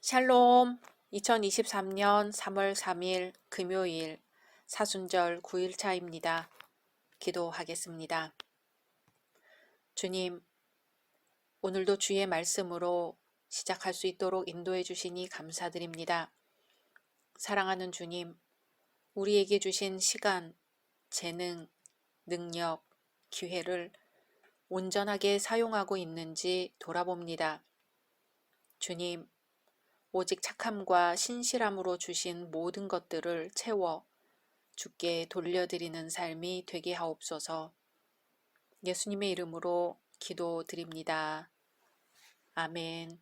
샬롬. 2023년 3월 3일 금요일 사순절 9일차입니다. 기도하겠습니다. 주님, 오늘도 주의 말씀으로 시작할 수 있도록 인도해 주시니 감사드립니다. 사랑하는 주님, 우리에게 주신 시간, 재능, 능력, 기회를 온전하게 사용하고 있는지 돌아봅니다. 주님, 오직 착함과 신실함으로 주신 모든 것들을 채워 주께 돌려드리는 삶이 되게 하옵소서. 예수님의 이름으로 기도드립니다. 아멘.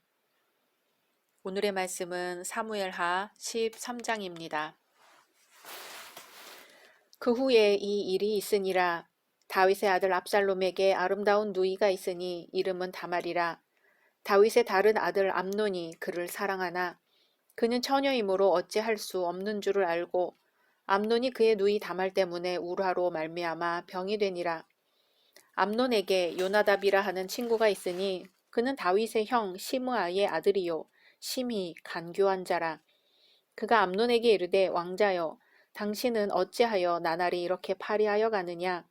오늘의 말씀은 사무엘하 13장입니다. 그 후에 이 일이 있으니라. 다윗의 아들 압살롬에게 아름다운 누이가 있으니 이름은 다말이라. 다윗의 다른 아들 암논이 그를 사랑하나 그는 처녀이므로 어찌할 수 없는 줄을 알고 암논이 그의 누이 다말 때문에 울화로 말미암아 병이 되니라. 암논에게 요나답이라 하는 친구가 있으니 그는 다윗의 형 시므아의 아들이요 심히 간교한 자라. 그가 암논에게 이르되 왕자여 당신은 어찌하여 나날이 이렇게 파리하여 가느냐.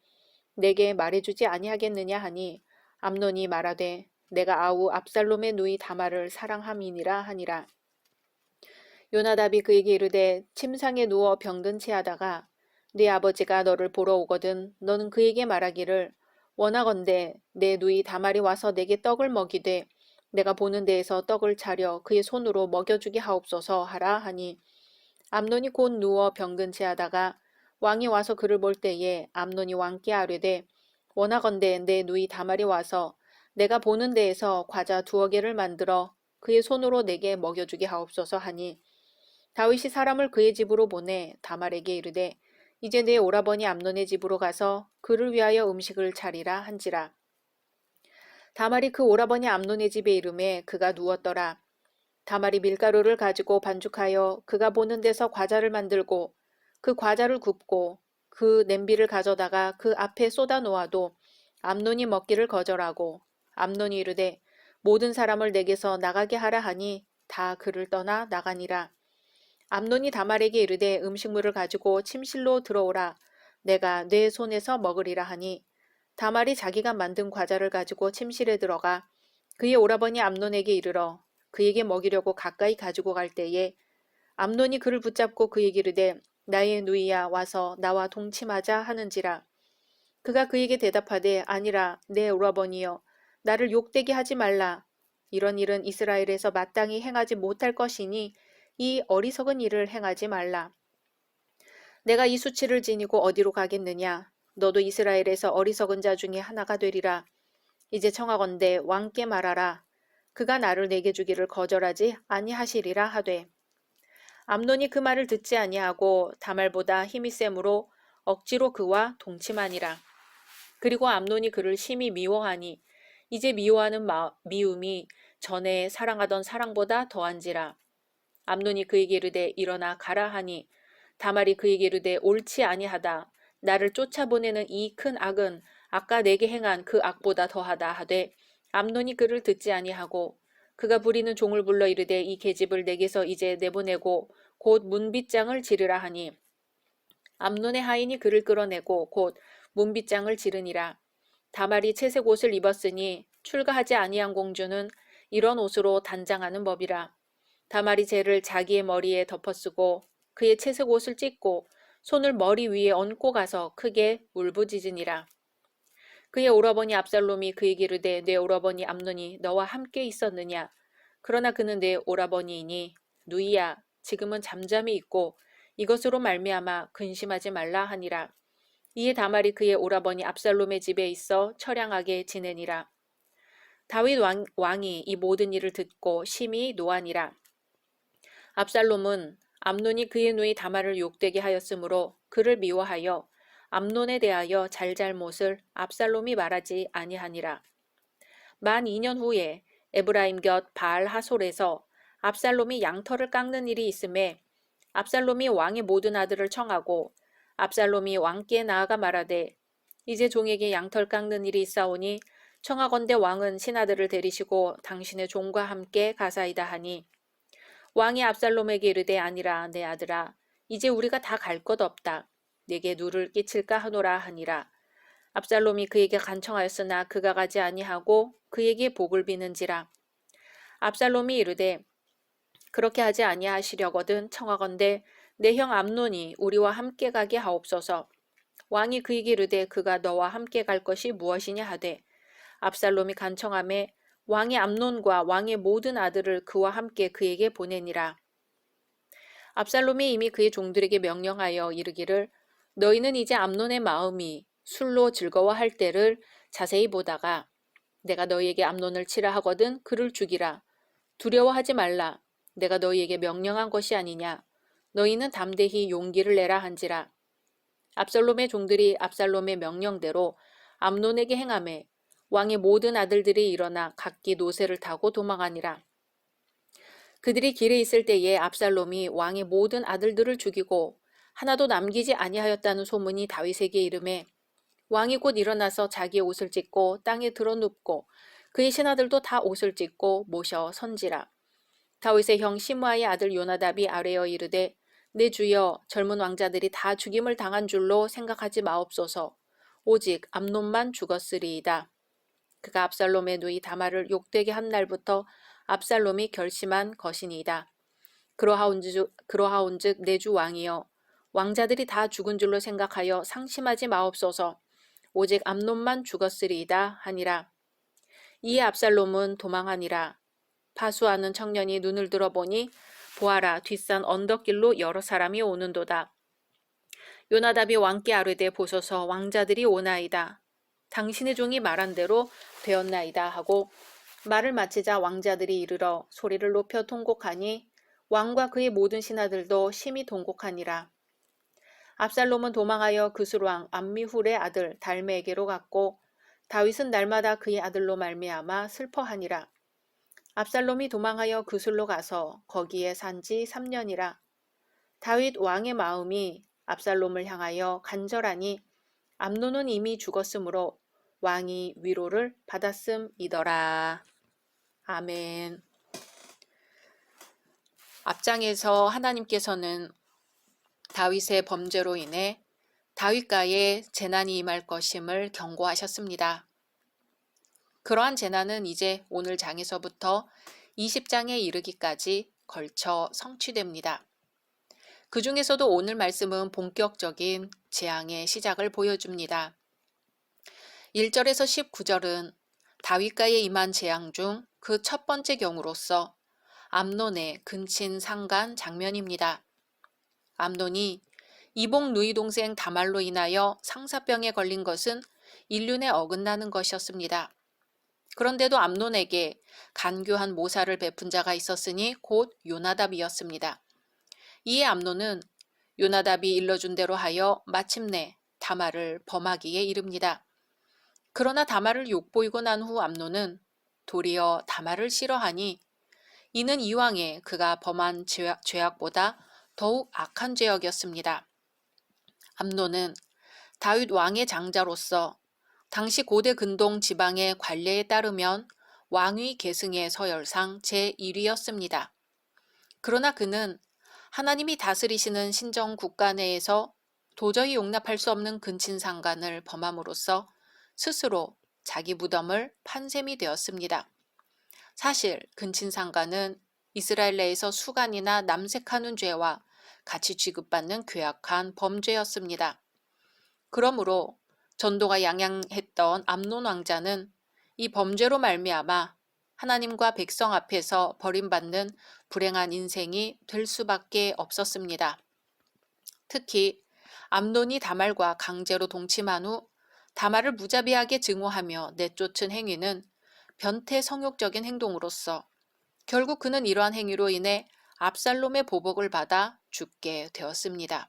내게 말해주지 아니하겠느냐 하니 암논이 말하되 내가 아우 압살롬의 누이 다말을 사랑함이니라 하니라. 요나답이 그에게 이르되 침상에 누워 병든 채 하다가 네 아버지가 너를 보러 오거든 너는 그에게 말하기를 원하건대 내 누이 다말이 와서 내게 떡을 먹이되 내가 보는 데에서 떡을 차려 그의 손으로 먹여주게 하옵소서 하라 하니 암논이 곧 누워 병든 채 하다가 왕이 와서 그를 볼 때에 암논이 왕께 아뢰되 원하건대 내 누이 다말이 와서 내가 보는 데에서 과자 2개를 만들어 그의 손으로 내게 먹여주게 하옵소서 하니 다윗이 사람을 그의 집으로 보내 다말에게 이르되 이제 내 오라버니 암논의 집으로 가서 그를 위하여 음식을 차리라 한지라. 다말이 그 오라버니 암논의 집에 이르매 그가 누웠더라. 다말이 밀가루를 가지고 반죽하여 그가 보는 데서 과자를 만들고 그 과자를 굽고 그 냄비를 가져다가 그 앞에 쏟아 놓아도 암논이 먹기를 거절하고 암논이 이르되 모든 사람을 내게서 나가게 하라 하니 다 그를 떠나 나가니라. 암논이 다말에게 이르되 음식물을 가지고 침실로 들어오라. 내가 내 손에서 먹으리라 하니 다말이 자기가 만든 과자를 가지고 침실에 들어가 그의 오라버니 암논에게 이르러 그에게 먹이려고 가까이 가지고 갈 때에 암논이 그를 붙잡고 그에게 이르되 나의 누이야 와서 나와 동침하자 하는지라. 그가 그에게 대답하되 아니라 내 오라버니여 나를 욕되게 하지 말라. 이런 일은 이스라엘에서 마땅히 행하지 못할 것이니 이 어리석은 일을 행하지 말라. 내가 이 수치를 지니고 어디로 가겠느냐. 너도 이스라엘에서 어리석은 자 중에 하나가 되리라. 이제 청하건대 왕께 말하라. 그가 나를 내게 주기를 거절하지 아니하시리라 하되 암논이 그 말을 듣지 아니하고 다말보다 힘이 세므로 억지로 그와 동침하니라. 그리고 암논이 그를 심히 미워하니 이제 미워하는 미움이 전에 사랑하던 사랑보다 더한지라. 암논이 그에게 이르되 일어나 가라 하니 다말이 그에게 이르되 옳지 아니하다. 나를 쫓아보내는 이 큰 악은 아까 내게 행한 그 악보다 더하다 하되 암논이 그를 듣지 아니하고 그가 부리는 종을 불러 이르되 이 계집을 내게서 이제 내보내고 곧 문빗장을 지르라 하니 암논의 하인이 그를 끌어내고 곧 문빗장을 지르니라. 다말이 채색 옷을 입었으니 출가하지 아니한 공주는 이런 옷으로 단장하는 법이라. 다말이 재를 자기의 머리에 덮어쓰고 그의 채색 옷을 찢고 손을 머리 위에 얹고 가서 크게 울부짖으니라. 그의 오라버니 압살롬이 그에게 이르되 내 오라버니 암논이 너와 함께 있었느냐. 그러나 그는 내 오라버니이니 누이야 지금은 잠잠히 있고 이것으로 말미암아 근심하지 말라 하니라. 이에 다말이 그의 오라버니 압살롬의 집에 있어 처량하게 지내니라. 다윗 왕이 이 모든 일을 듣고 심히 노하니라. 압살롬은 암논이 그의 누이 다말을 욕되게 하였으므로 그를 미워하여 암논에 대하여 잘잘못을 압살롬이 말하지 아니하니라. 만 2년 후에 에브라임 곁 바알 하솔에서 압살롬이 양털을 깎는 일이 있음에 압살롬이 왕의 모든 아들을 청하고 압살롬이 왕께 나아가 말하되 이제 종에게 양털 깎는 일이 있사오니 청하건대 왕은 신하들을 데리시고 당신의 종과 함께 가사이다 하니 왕이 압살롬에게 이르되 아니라 내 아들아 이제 우리가 다 갈 것 없다. 내게 누를 끼칠까 하노라 하니라. 압살롬이 그에게 간청하였으나 그가 가지 아니하고 그에게 복을 비는지라. 압살롬이 이르되 그렇게 하지 아니하시려거든 청하건대 내 형 암논이 우리와 함께 가게 하옵소서. 왕이 그에게 이르되 그가 너와 함께 갈 것이 무엇이냐 하되 압살롬이 간청하매 왕이 암논과 왕의 모든 아들을 그와 함께 그에게 보내니라. 압살롬이 이미 그의 종들에게 명령하여 이르기를 너희는 이제 암논의 마음이 술로 즐거워할 때를 자세히 보다가 내가 너희에게 암논을 치라 하거든 그를 죽이라. 두려워하지 말라. 내가 너희에게 명령한 것이 아니냐. 너희는 담대히 용기를 내라 한지라. 압살롬의 종들이 압살롬의 명령대로 암논에게 행하매 왕의 모든 아들들이 일어나 각기 노새를 타고 도망하니라. 그들이 길에 있을 때에 압살롬이 왕의 모든 아들들을 죽이고 하나도 남기지 아니하였다는 소문이 다윗에게 이르매 왕이 곧 일어나서 자기의 옷을 찢고 땅에 드러눕고 그의 신하들도 다 옷을 찢고 모셔 선지라. 다윗의 형 시므아의 아들 요나답이 아뢰어 이르되 내 주여 젊은 왕자들이 다 죽임을 당한 줄로 생각하지 마옵소서. 오직 암논만 죽었으리이다. 그가 압살롬의 누이 다말을 욕되게 한 날부터 압살롬이 결심한 것이니이다. 그러하온즉 내 주 왕이여, 왕자들이 다 죽은 줄로 생각하여 상심하지 마옵소서. 오직 암논만 죽었으리이다 하니라. 이에 압살롬은 도망하니라. 파수하는 청년이 눈을 들어보니 보아라, 뒷산 언덕길로 여러 사람이 오는도다. 요나답이 왕께 아뢰되 보소서, 왕자들이 오나이다. 당신의 종이 말한 대로 되었나이다 하고 말을 마치자 왕자들이 이르러 소리를 높여 통곡하니 왕과 그의 모든 신하들도 심히 통곡하니라. 압살롬은 도망하여 그술왕 암미훌의 아들 달메에게로 갔고 다윗은 날마다 그의 아들로 말미암아 슬퍼하니라. 압살롬이 도망하여 그술로 가서 거기에 산지 3년이라. 다윗 왕의 마음이 압살롬을 향하여 간절하니 암논은 이미 죽었으므로 왕이 위로를 받았음이더라. 아멘. 앞장에서 하나님께서는 다윗의 범죄로 인해 다윗가에 재난이 임할 것임을 경고하셨습니다. 그러한 재난은 이제 오늘 장에서부터 20장에 이르기까지 걸쳐 성취됩니다. 그 중에서도 오늘 말씀은 본격적인 재앙의 시작을 보여줍니다. 1절에서 19절은 다윗가에 임한 재앙 중 그 첫 번째 경우로서 암논의 근친 상간 장면입니다. 암논이 이복 누이 동생 다말로 인하여 상사병에 걸린 것은 인륜에 어긋나는 것이었습니다. 그런데도 암논에게 간교한 모사를 베푼 자가 있었으니 곧 요나답이었습니다. 이에 암논은 요나답이 일러준 대로 하여 마침내 다말을 범하기에 이릅니다. 그러나 다말을 욕보이고 난 후 암논은 도리어 다말을 싫어하니 이는 이왕에 그가 범한 죄악보다 더욱 악한 죄악이었습니다. 암논은 다윗 왕의 장자로서 당시 고대 근동 지방의 관례에 따르면 왕위 계승의 서열상 제1위였습니다. 그러나 그는 하나님이 다스리시는 신정 국가 내에서 도저히 용납할 수 없는 근친상간을 범함으로써 스스로 자기 무덤을 판 셈이 되었습니다. 사실 근친상간은 이스라엘 내에서 수간이나 남색하는 죄와 같이 취급받는 괴악한 범죄였습니다. 그러므로 전도가 양양했던 암논 왕자는 이 범죄로 말미암아 하나님과 백성 앞에서 버림받는 불행한 인생이 될 수밖에 없었습니다. 특히 암논이 다말과 강제로 동침한 후 다말을 무자비하게 증오하며 내쫓은 행위는 변태 성욕적인 행동으로서 결국 그는 이러한 행위로 인해 압살롬의 보복을 받아 죽게 되었습니다.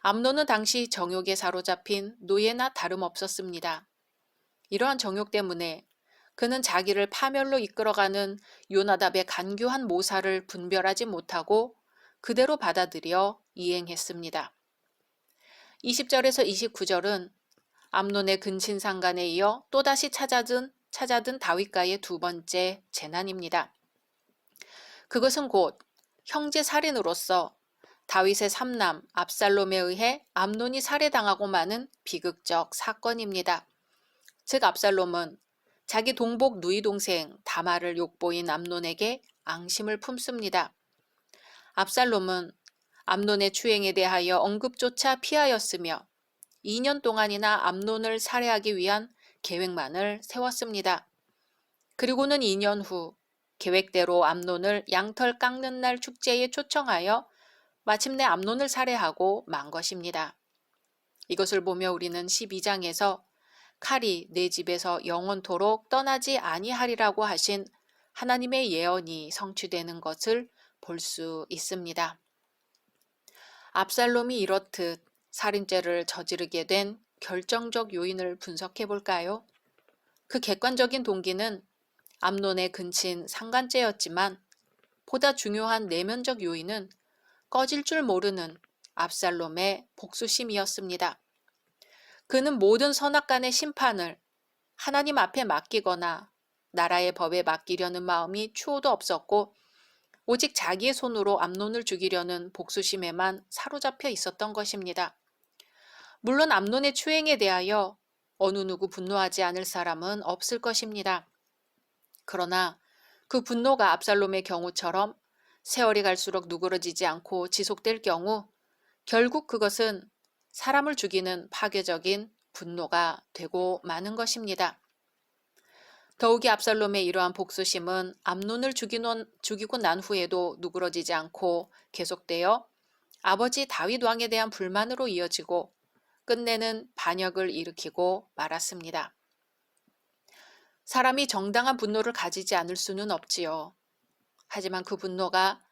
암논은 당시 정욕에 사로잡힌 노예나 다름없었습니다. 이러한 정욕 때문에 그는 자기를 파멸로 이끌어가는 요나답의 간교한 모사를 분별하지 못하고 그대로 받아들여 이행했습니다. 20절에서 29절은 암논의 근친상간에 이어 또다시 찾아든 다윗가의 두 번째 재난입니다. 그것은 곧 형제 살인으로서 다윗의 삼남 압살롬에 의해 암논이 살해당하고 마는 비극적 사건입니다. 즉 압살롬은 자기 동복 누이 동생 다말을 욕보인 암논에게 앙심을 품습니다. 압살롬은 암논의 추행에 대하여 언급조차 피하였으며 2년 동안이나 암논을 살해하기 위한 계획만을 세웠습니다. 그리고는 2년 후 계획대로 암논을 양털 깎는 날 축제에 초청하여 마침내 암논을 살해하고 만 것입니다. 이것을 보며 우리는 12장에서 칼이 내 집에서 영원토록 떠나지 아니하리라고 하신 하나님의 예언이 성취되는 것을 볼 수 있습니다. 압살롬이 이렇듯 살인죄를 저지르게 된 결정적 요인을 분석해 볼까요? 그 객관적인 동기는 암논의 근친 상간죄였지만 보다 중요한 내면적 요인은 꺼질 줄 모르는 압살롬의 복수심이었습니다. 그는 모든 선악간의 심판을 하나님 앞에 맡기거나 나라의 법에 맡기려는 마음이 추호도 없었고 오직 자기의 손으로 암논을 죽이려는 복수심에만 사로잡혀 있었던 것입니다. 물론 암논의 추행에 대하여 어느 누구 분노하지 않을 사람은 없을 것입니다. 그러나 그 분노가 압살롬의 경우처럼 세월이 갈수록 누그러지지 않고 지속될 경우 결국 그것은 사람을 죽이는 파괴적인 분노가 되고 마는 것입니다. 더욱이 압살롬의 이러한 복수심은 암논을 죽이고 난 후에도 누그러지지 않고 계속되어 아버지 다윗 왕에 대한 불만으로 이어지고 끝내는 반역을 일으키고 말았습니다. 사람이 정당한 분노를 가지지 않을 수는 없지요. 하지만 그 분노가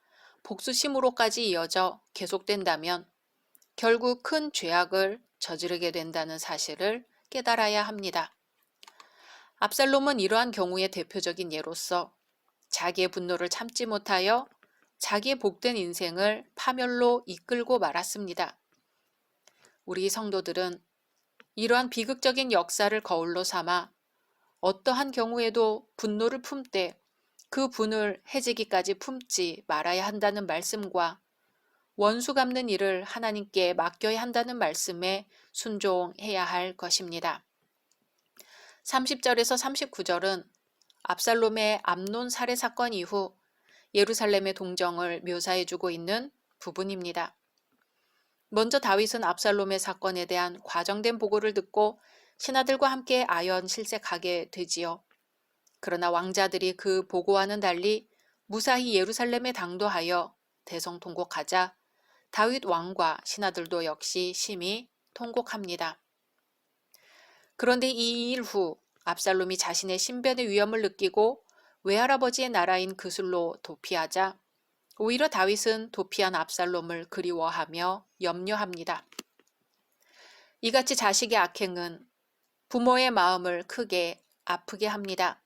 복수심으로까지 이어져 계속된다면 결국 큰 죄악을 저지르게 된다는 사실을 깨달아야 합니다. 압살롬은 이러한 경우의 대표적인 예로서 자기의 분노를 참지 못하여 자기의 복된 인생을 파멸로 이끌고 말았습니다. 우리 성도들은 이러한 비극적인 역사를 거울로 삼아 어떠한 경우에도 분노를 품되 그 분을 해지기까지 품지 말아야 한다는 말씀과 원수 갚는 일을 하나님께 맡겨야 한다는 말씀에 순종해야 할 것입니다. 30절에서 39절은 압살롬의 암논 살해 사건 이후 예루살렘의 동정을 묘사해주고 있는 부분입니다. 먼저 다윗은 압살롬의 사건에 대한 과정된 보고를 듣고 신하들과 함께 아연 실색하게 되지요. 그러나 왕자들이 그 보고와는 달리 무사히 예루살렘에 당도하여 대성통곡하자 다윗 왕과 신하들도 역시 심히 통곡합니다. 그런데 이 일 후 압살롬이 자신의 신변의 위험을 느끼고 외할아버지의 나라인 그술로 도피하자 오히려 다윗은 도피한 압살롬을 그리워하며 염려합니다. 이같이 자식의 악행은 부모의 마음을 크게 아프게 합니다.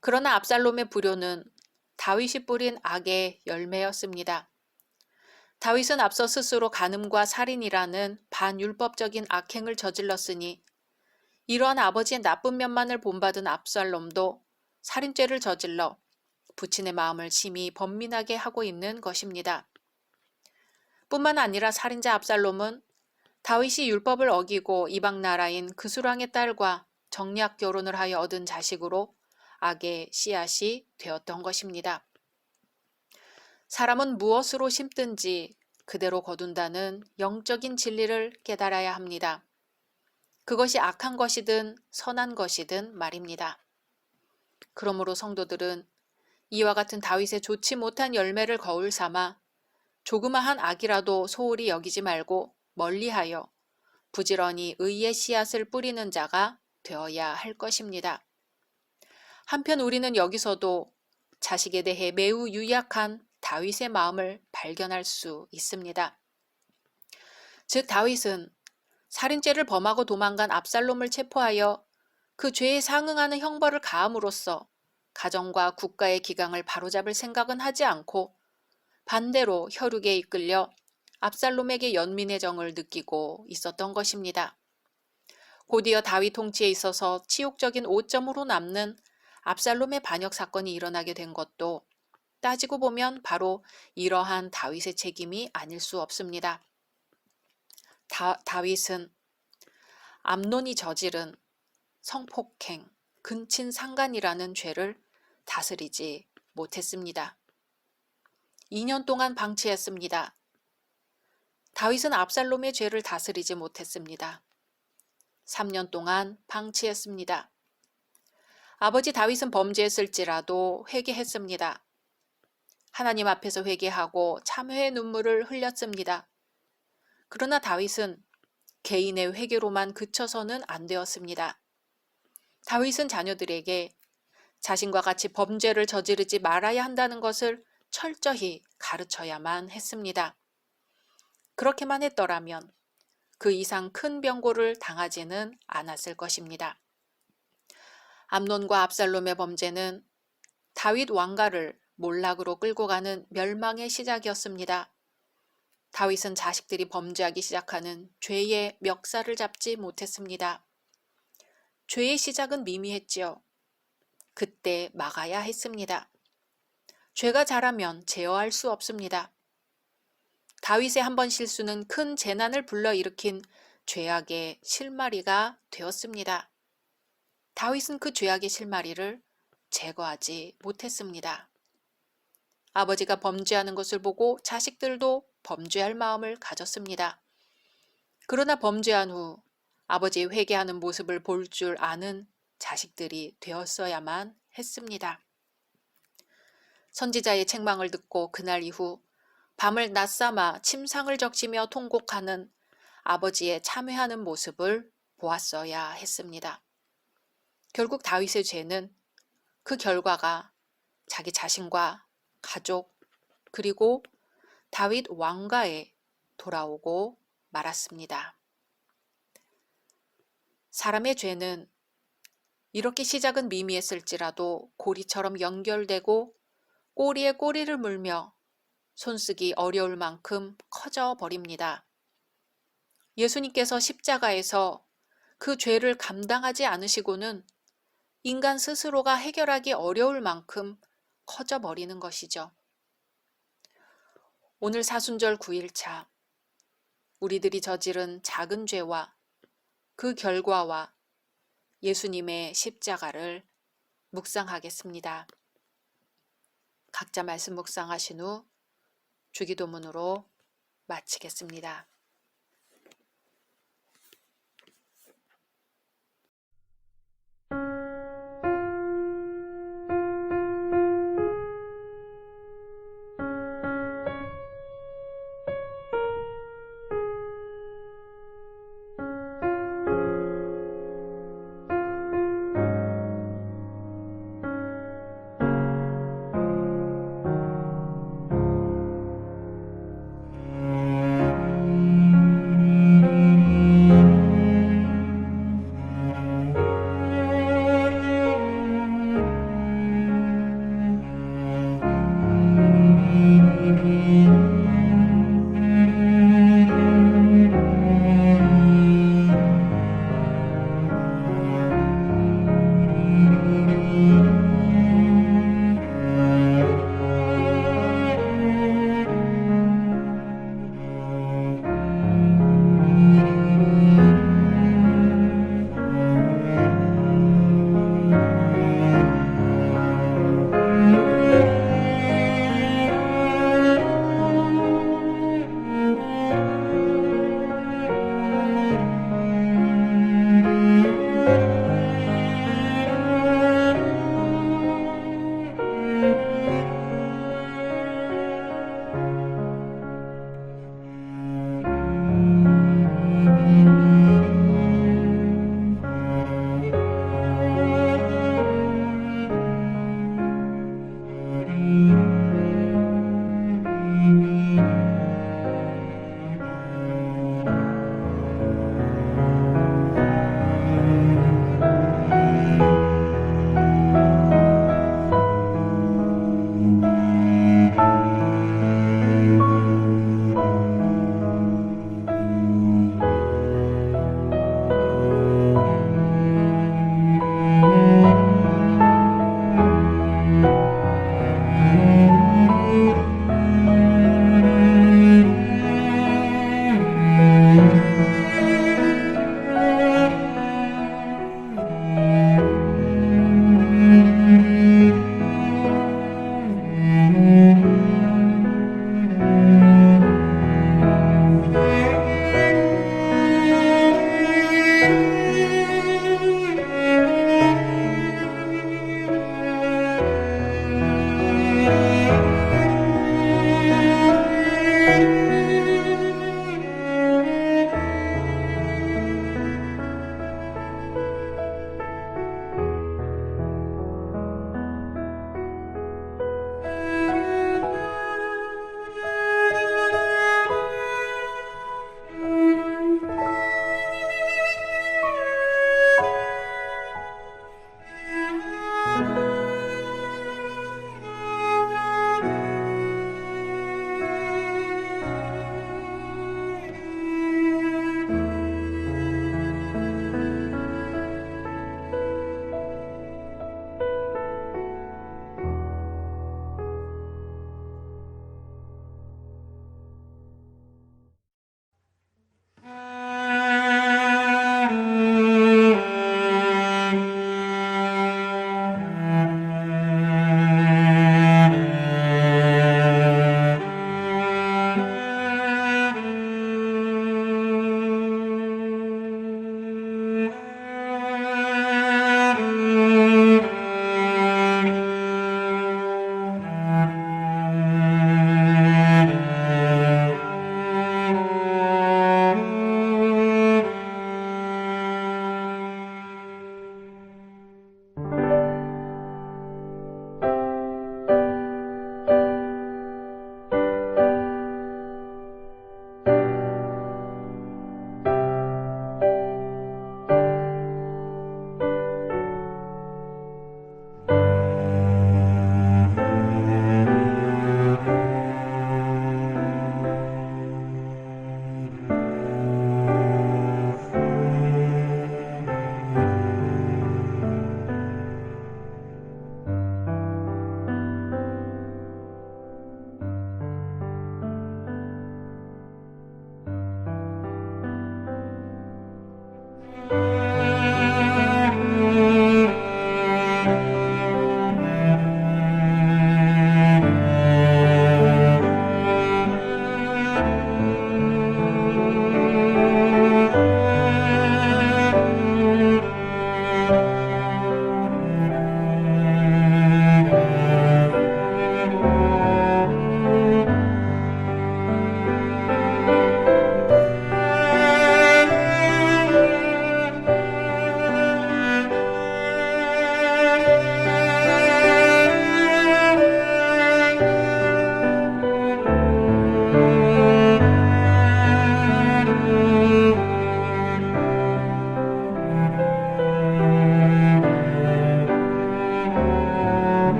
그러나 압살롬의 불효는 다윗이 뿌린 악의 열매였습니다. 다윗은 앞서 스스로 간음과 살인이라는 반율법적인 악행을 저질렀으니 이러한 아버지의 나쁜 면만을 본받은 압살롬도 살인죄를 저질러 부친의 마음을 심히 번민하게 하고 있는 것입니다. 뿐만 아니라 살인자 압살롬은 다윗이 율법을 어기고 이방 나라인 그술왕의 딸과 정략 결혼을 하여 얻은 자식으로 악의 씨앗이 되었던 것입니다. 사람은 무엇으로 심든지 그대로 거둔다는 영적인 진리를 깨달아야 합니다. 그것이 악한 것이든 선한 것이든 말입니다. 그러므로 성도들은 이와 같은 다윗의 좋지 못한 열매를 거울 삼아 조그마한 악이라도 소홀히 여기지 말고 멀리하여 부지런히 의의 씨앗을 뿌리는 자가 되어야 할 것입니다. 한편 우리는 여기서도 자식에 대해 매우 유약한 다윗의 마음을 발견할 수 있습니다. 즉 다윗은 살인죄를 범하고 도망간 압살롬을 체포하여 그 죄에 상응하는 형벌을 가함으로써 가정과 국가의 기강을 바로잡을 생각은 하지 않고 반대로 혈육에 이끌려 압살롬에게 연민의 정을 느끼고 있었던 것입니다. 곧이어 다윗 통치에 있어서 치욕적인 오점으로 남는 압살롬의 반역 사건이 일어나게 된 것도 따지고 보면 바로 이러한 다윗의 책임이 아닐 수 없습니다. 다윗은 암논이 저지른 성폭행, 근친상간이라는 죄를 다스리지 못했습니다. 2년 동안 방치했습니다. 다윗은 압살롬의 죄를 다스리지 못했습니다. 3년 동안 방치했습니다. 아버지 다윗은 범죄했을지라도 회개했습니다. 하나님 앞에서 회개하고 참회의 눈물을 흘렸습니다. 그러나 다윗은 개인의 회개로만 그쳐서는 안 되었습니다. 다윗은 자녀들에게 자신과 같이 범죄를 저지르지 말아야 한다는 것을 철저히 가르쳐야만 했습니다. 그렇게만 했더라면 그 이상 큰 병고를 당하지는 않았을 것입니다. 암논과 압살롬의 범죄는 다윗 왕가를 몰락으로 끌고 가는 멸망의 시작이었습니다. 다윗은 자식들이 범죄하기 시작하는 죄의 멱살을 잡지 못했습니다. 죄의 시작은 미미했지요. 그때 막아야 했습니다. 죄가 자라면 제어할 수 없습니다. 다윗의 한 번 실수는 큰 재난을 불러일으킨 죄악의 실마리가 되었습니다. 다윗은 그 죄악의 실마리를 제거하지 못했습니다. 아버지가 범죄하는 것을 보고 자식들도 범죄할 마음을 가졌습니다. 그러나 범죄한 후 아버지의 회개하는 모습을 볼 줄 아는 자식들이 되었어야만 했습니다. 선지자의 책망을 듣고 그날 이후 밤을 낮삼아 침상을 적시며 통곡하는 아버지의 참회하는 모습을 보았어야 했습니다. 결국 다윗의 죄는 그 결과가 자기 자신과 가족 그리고 다윗 왕가에 돌아오고 말았습니다. 사람의 죄는 이렇게 시작은 미미했을지라도 고리처럼 연결되고 꼬리에 꼬리를 물며 손쓰기 어려울 만큼 커져 버립니다. 예수님께서 십자가에서 그 죄를 감당하지 않으시고는 인간 스스로가 해결하기 어려울 만큼 커져 버리는 것이죠. 오늘 사순절 9일차 우리들이 저지른 작은 죄와 그 결과와 예수님의 십자가를 묵상하겠습니다. 각자 말씀 묵상하신 후 주기도문으로 마치겠습니다.